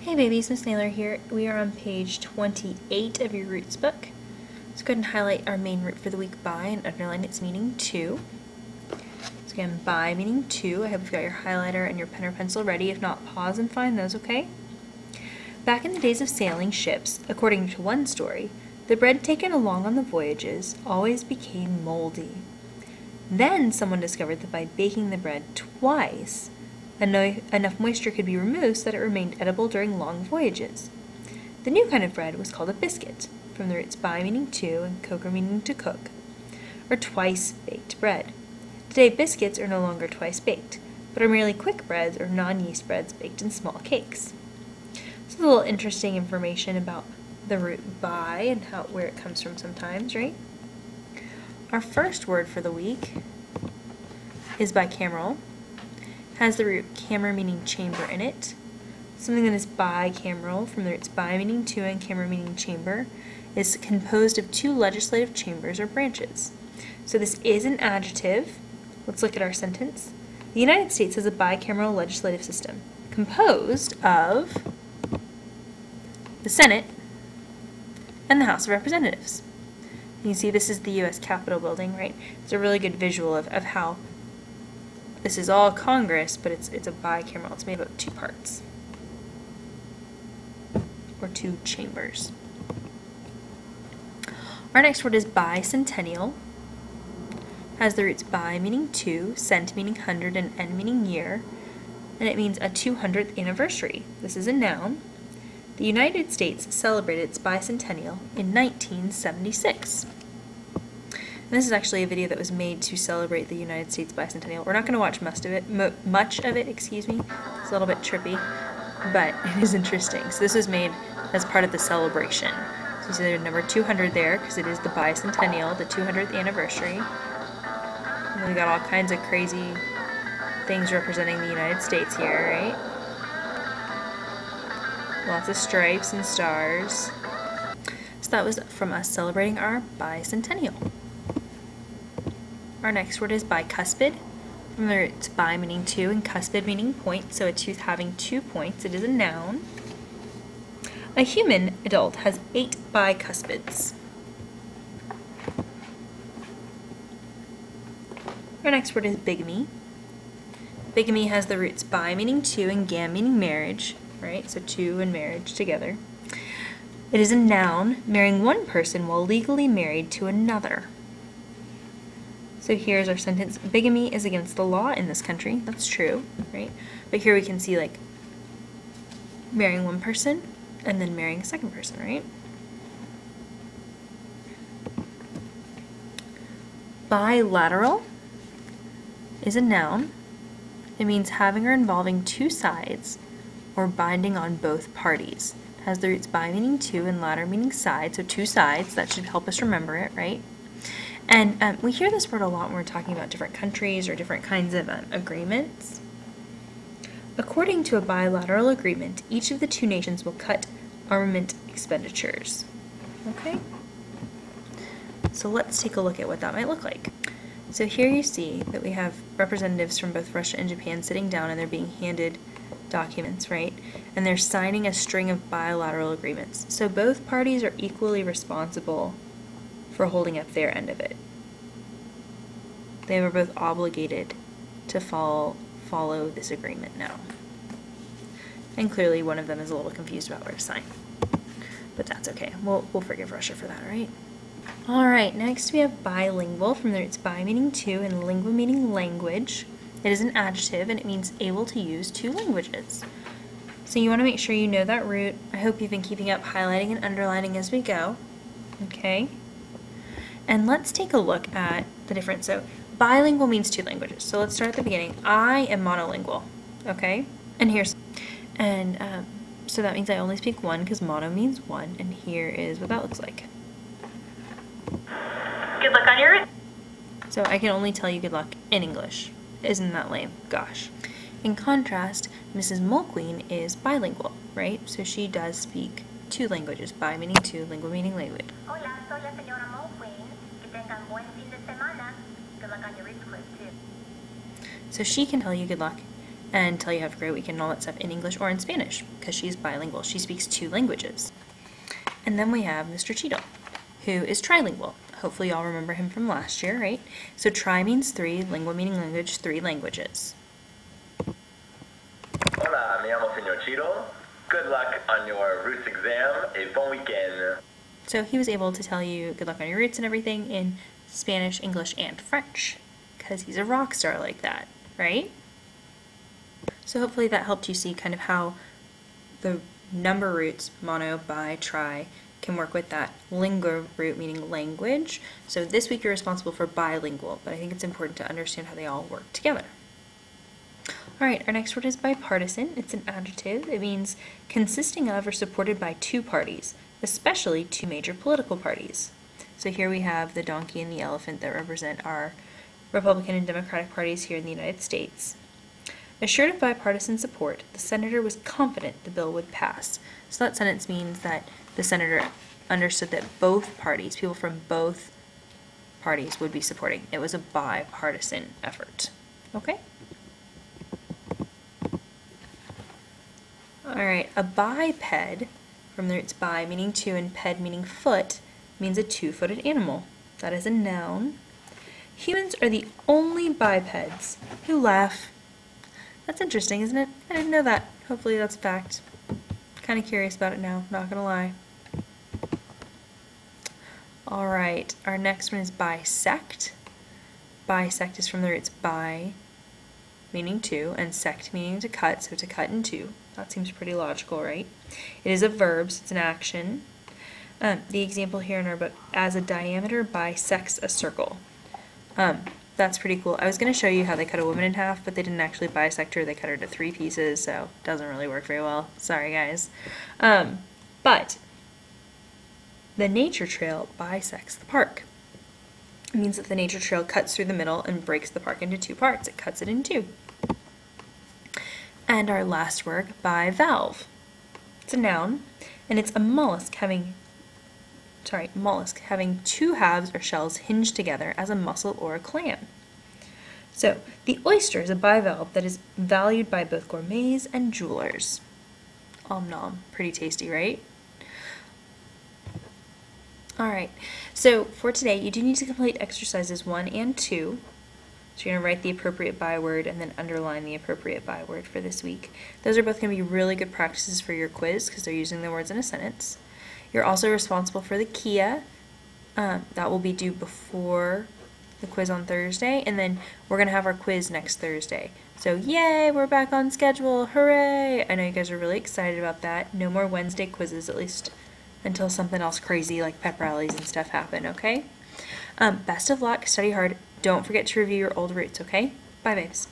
Hey babies, Miss Naylor here. We are on page 28 of your roots book. Let's go ahead and highlight our main root for the week, by, and underline its meaning to. So again, by meaning to. I hope you've got your highlighter and your pen or pencil ready. If not, pause and find those, okay? Back in the days of sailing ships, according to one story, the bread taken along on the voyages always became moldy. Then someone discovered that by baking the bread twice, enough moisture could be removed so that it remained edible during long voyages. The new kind of bread was called a biscuit, from the roots by meaning to and coker meaning to cook, or twice-baked bread. Today, biscuits are no longer twice-baked, but are merely quick breads or non-yeast breads baked in small cakes. So a little interesting information about the root by and where it comes from sometimes, right? Our first word for the week is bicameral. Has the root camera meaning chamber in it. Something that is bicameral, from the roots by meaning to and camera meaning chamber, is composed of two legislative chambers or branches. So this is an adjective. Let's look at our sentence. The United States has a bicameral legislative system composed of the Senate and the House of Representatives. You can see this is the U.S. Capitol building, right? It's a really good visual of how this is all Congress, but it's a bicameral. It's made up of two parts, or two chambers. Our next word is bicentennial. Has the roots by meaning to, cent meaning hundred, and en meaning year, and it means a 200th anniversary. This is a noun. The United States celebrated its bicentennial in 1976. And this is actually a video that was made to celebrate the United States bicentennial. We're not going to watch much of it, excuse me. It's a little bit trippy, but it is interesting. So this was made as part of the celebration. So you see there's number 200 there because it is the bicentennial, the 200th anniversary. And then we got all kinds of crazy things representing the United States here, right? Lots of stripes and stars. So that was from us celebrating our bicentennial. Our next word is bicuspid. From the roots bi meaning two and cuspid meaning point, so a tooth having 2 points. It is a noun. A human adult has 8 bicuspids. Our next word is bigamy. Bigamy has the roots bi meaning two and gam meaning marriage, right? So two and marriage together. It is a noun, marrying one person while legally married to another. So here's our sentence. Bigamy is against the law in this country. That's true, right? But here we can see like marrying one person and then marrying a second person, right? Bilateral is a noun. It means having or involving two sides or binding on both parties. It has the roots by meaning two and latter meaning side, so two sides. That should help us remember it, right? And we hear this word a lot when we're talking about different countries or different kinds of agreements. According to a bilateral agreement, each of the two nations will cut armament expenditures. Okay? So let's take a look at what that might look like. So here you see that we have representatives from both Russia and Japan sitting down and they're being handed documents, right? And they're signing a string of bilateral agreements. So both parties are equally responsible for holding up their end of it. They were both obligated to follow this agreement now. And clearly one of them is a little confused about where to sign. But that's okay. We'll forgive Russia for that, right? Alright, next we have bilingual, from the roots bi meaning two and lingua meaning language. It is an adjective and it means able to use two languages. So you want to make sure you know that root. I hope you've been keeping up highlighting and underlining as we go. Okay? And let's take a look at the difference. So bilingual means two languages. So let's start at the beginning. I am monolingual, okay? So that means I only speak one because mono means one, and here is what that looks like. Good luck on your... So I can only tell you good luck in English. Isn't that lame? Gosh. In contrast, Mrs. Mulqueen is bilingual, right? So she does speak two languages, bi meaning two, lingua meaning language. Hola, soy la señora Mulqueen. Que tengan buen fin de semana. Good luck on your read quiz too. So she can tell you good luck and tell you have a great weekend and all that stuff in English or in Spanish, because she's bilingual. She speaks 2 languages. And then we have Mr. Cheadle, who is trilingual. Hopefully y'all remember him from last year, right? So tri means 3, lingua meaning language, 3 languages. Hola, me llamo Señor Cheadle. Good luck on your roots exam. A bon weekend. So he was able to tell you good luck on your roots and everything in Spanish, English, and French, because he's a rock star like that, right? So hopefully that helped you see kind of how the number roots, mono, bi, tri, can work with that lingua root, meaning language. So this week you're responsible for bilingual, but I think it's important to understand how they all work together. All right, our next word is bipartisan. It's an adjective. It means consisting of or supported by 2 parties, especially 2 major political parties. So here we have the donkey and the elephant that represent our Republican and Democratic parties here in the United States. Assured of bipartisan support, the senator was confident the bill would pass. So that sentence means that the senator understood that both parties, people from both parties, would be supporting. It was a bipartisan effort. Okay? Alright, a biped, from the roots bi meaning 2 and ped meaning foot, means a 2-footed animal. That is a noun. Humans are the only bipeds who laugh. That's interesting, isn't it? I didn't know that. Hopefully that's a fact. Kind of curious about it now, not gonna lie. Alright, our next one is bisect. Bisect is from the roots bi, meaning 2, and sect meaning to cut, so to cut in 2. That seems pretty logical, right? It is a verb, so it's an action. The example here in our book, as a diameter bisects a circle. That's pretty cool. I was going to show you how they cut a woman in half, but they didn't actually bisect her. They cut her into 3 pieces, so it doesn't really work very well. Sorry, guys. But the nature trail bisects the park. It means that the nature trail cuts through the middle and breaks the park into 2 parts. It cuts it in 2. And our last word, bivalve. It's a noun, and it's a mollusk having 2 halves or shells hinged together as a mussel or a clam. So, the oyster is a bivalve that is valued by both gourmets and jewelers. Om nom. Pretty tasty, right? Alright, so for today, you do need to complete exercises 1 and 2. So you're going to write the appropriate byword and then underline the appropriate byword for this week. Those are both going to be really good practices for your quiz because they're using the words in a sentence. You're also responsible for the Kia. That will be due before the quiz on Thursday, and then we're going to have our quiz next Thursday. So yay, we're back on schedule, hooray! I know you guys are really excited about that. No more Wednesday quizzes, at least until something else crazy like pep rallies and stuff happen, okay? Best of luck, study hard. Don't forget to review your old roots, okay? Bye, babes.